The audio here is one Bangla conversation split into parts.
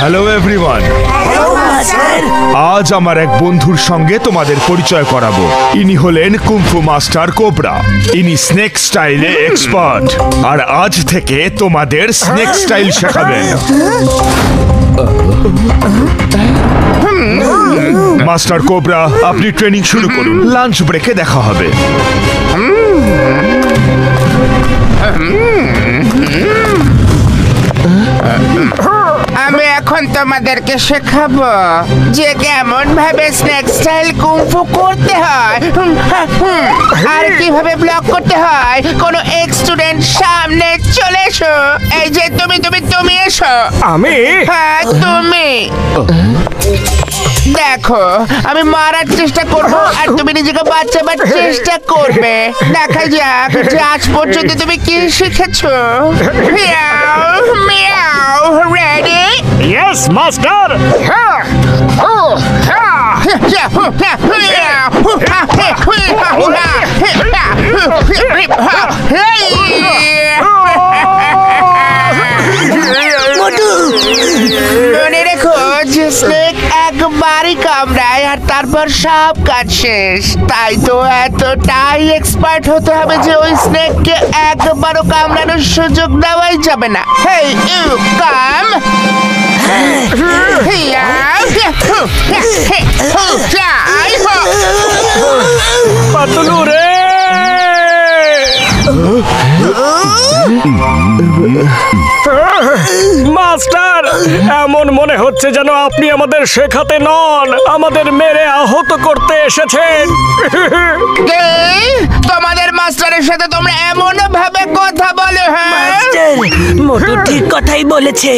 Hello everyone. আজ আমার এক বন্ধুর সঙ্গে তোমাদের পরিচয় করাবো। ইনি হলেন কুংফু মাস্টার কোবরা। ইনি স্নেক স্টাইলে এক্সপার্ট, আর আজ থেকে তোমাদের স্নেক স্টাইল শেখাবেন। মাস্টার কোবরা, আপনি ট্রেনিং শুরু করুন। লাঞ্চ ব্রেকে দেখা হবে। আমি এখন তোমাদেরকে শেখাবো যে কেমন ভাবে স্নেক স্টাইল কুংফু করতে হয় আর কিভাবে ব্লক করতে হয়। কোনো এক স্টুডেন্ট সামনে চলে এসো। এই যে তুমি এসো। আমি? হ্যাঁ তুমি। দেখো, আমি মারার চেষ্টা করব আর তুমি নিজেকে বাঁচাবার চেষ্টা করবে। দেখা যাক যে আজ পর্যন্ত তুমি কি শিখেছো। মিয়াও মিয়াও। রেডি? Yes master. মনে রেখো যে স্নেক একবারই কামড়ায় আর তারপর সব কাজ শেষ। তাই তো এতটাই এক্সপার্ট হতে হবে যে ওই স্নেককে একবারও কামড়ানোর সুযোগ দেওয়াই যাবে না। Hey you come. পাতলু রে! মাস্টার, এমন মনে হচ্ছে যেন আপনি আমাদের শেখাতে নন, আমাদের মেরে আহত করতে এসেছেন। তোমাদের মাস্টারের সাথে তোমরা এমন ভাবে কথা বলো? হ্যাঁ, মোটু ঠিক কথাই বলেছে।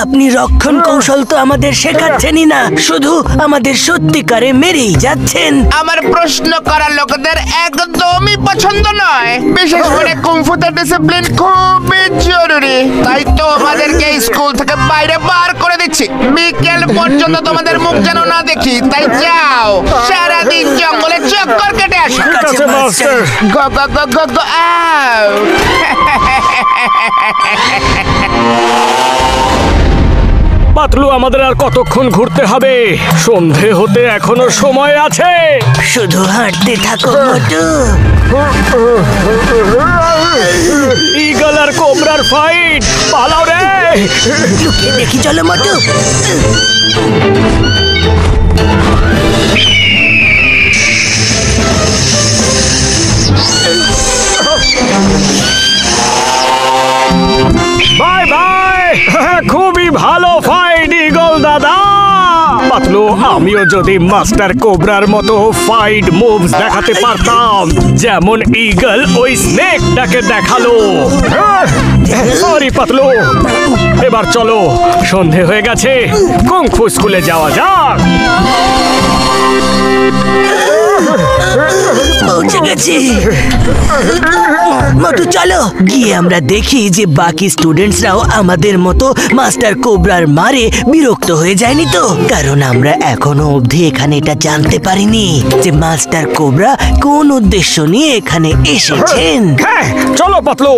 আপনি রক্ষণ কৌশল তো আমাদের শেখাচ্ছেনই না, শুধু আমাদের সত্যিকারে মেরেই যাচ্ছেন। আমার প্রশ্ন করা লোকদের একদমই পছন্দ নয়। বিশেষ করে কুংফুতে ডিসিপ্লিন খুবই জরুরি। তাই তো আমাদেরকে স্কুল থেকে বাইরে বার করে দিচ্ছি। বিকেল পর্যন্ত তোমাদের মুখ যেন না দেখি। তাই যাও, সারাদিন জঙ্গলে চক্কর কেটে আসো। ঠিক আছে মাস্টার। গো গো গো গো গো আউট। পাতলু, আমাদের আর কতক্ষণ ঘুরতে হবে? সন্ধে হতে এখনো সময় আছে। শুধু হাঁটতে থাকো মোটু। ঈগল আর কোবরার ফাইট, পালাও রে! লুকিয়ে দেখি চলো মোটু। Bye bye. খুবই ভালো ফাইট ঈগল দাদা। পাতলু, আমিও যদি মাস্টার কোবরার মতো ফাইট মুভস দেখাতে পারতাম, যেমন ঈগল ওই স্নেকটাকে দেখালো। সরি পাতলু, এবার চলো, সন্ধে হয়ে গেছে, কুংফু স্কুলে যাওয়া যাক। পৌঁছে গেছি। মোটু চলো গিয়ে আমরা দেখি যে বাকি স্টুডেন্টসরাও আমাদের মতো মাস্টার কোবরার মারে বিরক্ত হয়ে যায়নি তো। কারণ আমরা এখনো অবধি এখানে এটা জানতে পারিনি যে মাস্টার কোবরা কোন উদ্দেশ্য নিয়ে এখানে এসেছেন। হ্যাঁ, চলো পাতলু।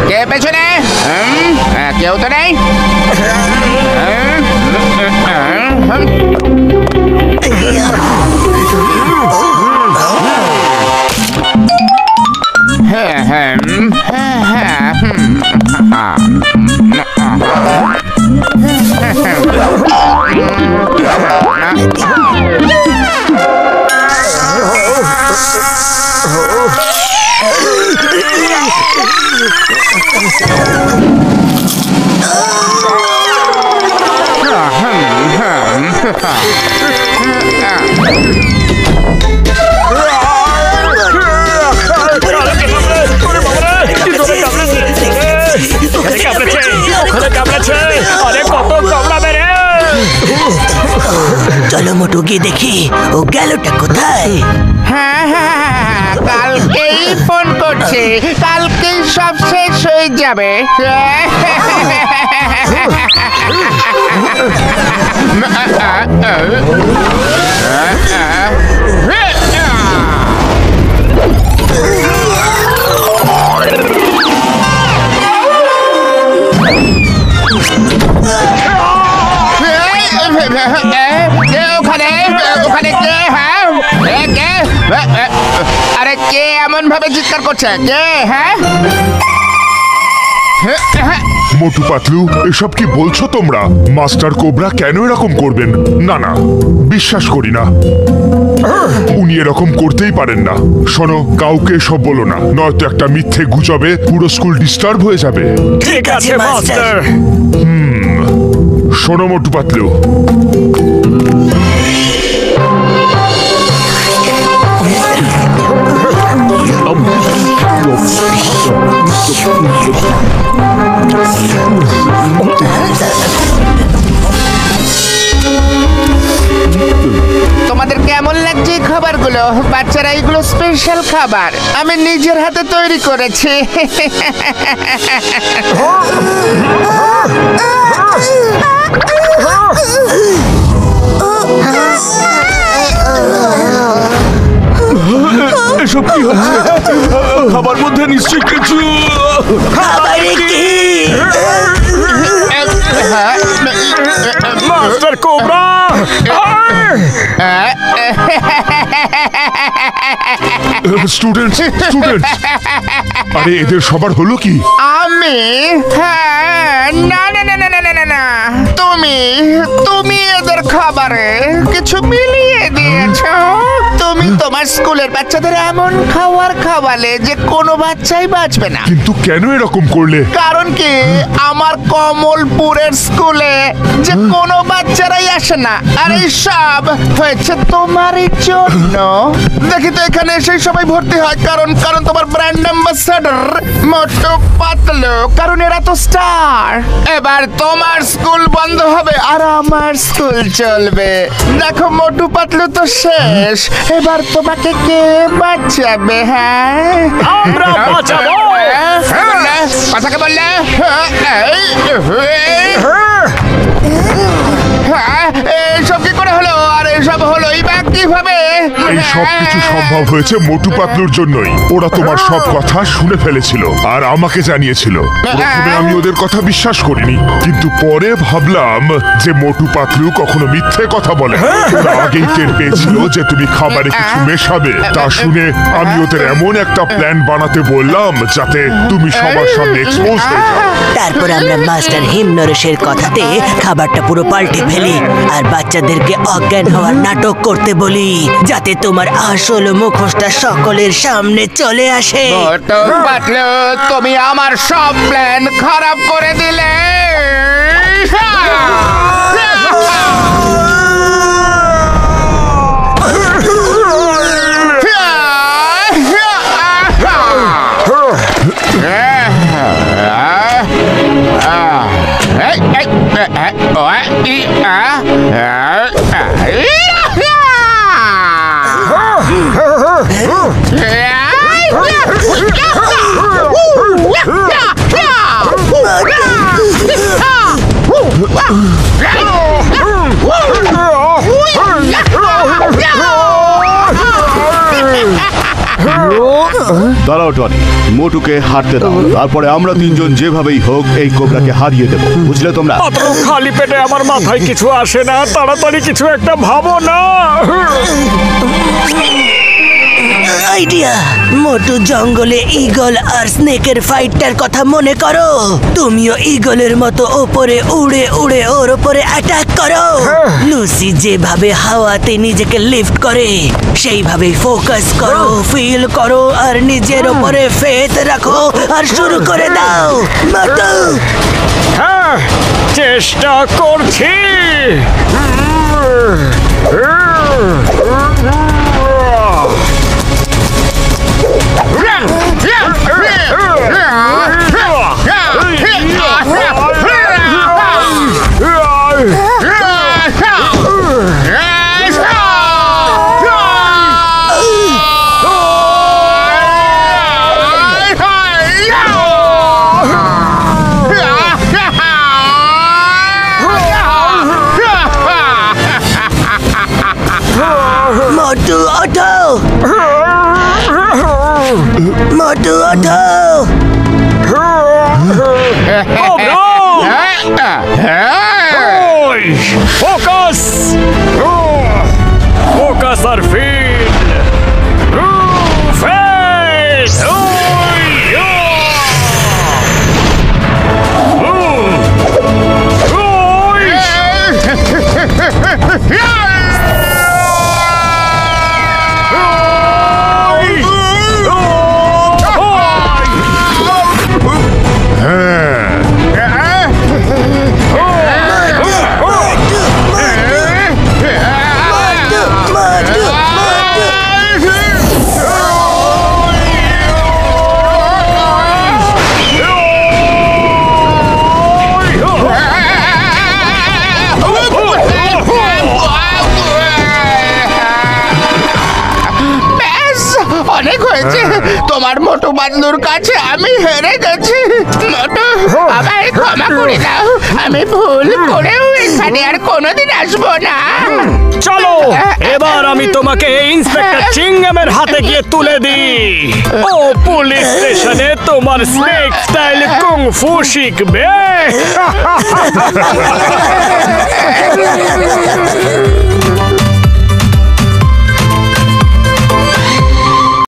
কে পেছনে? কেউ তো নেই। চলো মোটু গিয়ে দেখি ও গেলটা কোথায়। হ্যাঁ, কালকেই ফোন করছে, কালকেই সব শেষ অবশ্যই যাবে। ওখানে ওখানে কে? হ্যাঁ কে? আরে কে এমন ভাবে চিৎকার করছে? কে? হ্যাঁ মোটু পাতলু, এসব কি বলছো তোমরা? মাস্টার কোবরা কেন এরকম করবেন? না না, বিশ্বাস করি না। উনি এরকম করতেই পারেন না। শোনো, কাউকে সব বলো না, নয়তো একটা মিথ্যে গুজবে পুরো স্কুল ডিস্টার্ব হয়ে যাবে। ঠিক আছে মাস্টার। শোনো মোটু পাতলু, তোমাদের কেমন লাগছে এই খাবারগুলো? বাচ্চারা এগুলো স্পেশাল খাবার, আমি নিজের হাতে তৈরি করেছি। এসব কি হচ্ছে? খাবার মধ্যে নিশ্চয়ই কিছু। খাবারে কি? Master cobra! স্টুডেন্টস, আরে এদের সবার হলো কি? আমি? হ্যাঁ, না না না না না না না না, তুমি এদের খাবারে কিছু মিলিয়ে দিয়েছো। তুমি তোমার স্কুলের বাচ্চাদের এমন খাবার খাওয়ালে যে কোনো বাচ্চাই বাঁচবে না। কিন্তু কেন এরকম করলে? কারণ কি, আমার কমলপুরের স্কুলে যে কোনো বাচ্চারাই আসে না, আর এই সব হয়েছে তোমারই জন্য। দেখি তো এখানে সেই সবাই ভর্তি হয়, কারণ তোমার ব্র্যান্ড অ্যাম্বাসাডর মোটু পাতলু, কারণ এরা তো স্টার। এবার তোমার স্কুল বন্ধ হবে আর আমার স্কুল চলবে। দেখো মোটু পাতলু তো শেষ, এবার তোমাকে কে বাঁচাবে? হ্যাঁ, আমরা বাঁচাবো। কথাকে বললে এইসব কি করে হলো? আর এইসব হলোই বা কিভাবে? এই সব কিছু সম্ভব হয়েছে মোটু পাতলুর জন্যই। ওরা তোমার সব কথা শুনে ফেলেছিল আর আমাকে জানিয়েছিল। প্রথমে আমি ওদের কথা বিশ্বাস করিনি, কিন্তু পরে ভাবলাম যে মোটু পাতলু কখনো মিথ্যে কথা বলে। ওরা আগেই টের পেয়েছিল যে তুমি খাবারে কিছু মেশাবে। তা শুনে আমি ওদের এমন একটা প্ল্যান বানাতে বললাম যাতে তুমি সবার সামনে এক্সপোজ হয়ে যাও। তারপর আমরা মাস্টার হিমনরেশের কথাতে খাবারটা পুরো পাল্টে ফেলি আর বাচ্চাদেরকে অজ্ঞান হওয়ার নাটক করতে বলি, যাতে তোমার আসল মুখোশটা সকলের সামনে চলে আসে। মোটু পাতলু, তুমি আমার সব প্ল্যান খারাপ করে দিলে। দাঁড়াও টনি, মোটুকে হারতে দাও, তারপরে আমরা তিনজন যেভাবেই হোক এই কোবরাকে হারিয়ে দেবো, বুঝলে তোমরা? পাতলু, খালি পেটে আমার মাথায় কিছু আসে না, তাড়াতাড়ি কিছু একটা ভাবো না। আইডিয়া! মোটু জঙ্গলে ঈগল আর স্নেকের ফাইটটার কথা মনে করো। তুমিও ঈগলের মতো ওপরে উড়ে উড়ে ওর ওপরে অ্যাটাক করো। লুসি যেভাবে হাওয়াতে নিজেকে লিফট করে সেইভাবে ফোকাস করো, ফিল করো আর নিজের ওপরে ফেথ রাখো আর শুরু করে দাও। মোটু! হ্যাঁ, চেষ্টা করছি। মোটু ওঠো, মোটু ওঠো। ফোকাস, ফোকাস আর ফিল, ফেস। অনেক হয়েছে, তোমার মোটু পাতলুর কাছে আমি হেরে গেছি। মোটু, আমায় ক্ষমা করে দাও, আমি ভুল করেও এখানে আর কোনোদিন আসবো না। চলো এবার আমি তোমাকে ইন্সপেক্টর চিংগামের হাতে গিয়ে তুলে দিই। ও পুলিশ স্টেশনে তোমার স্নেক স্টাইল কুংফু শিখবে।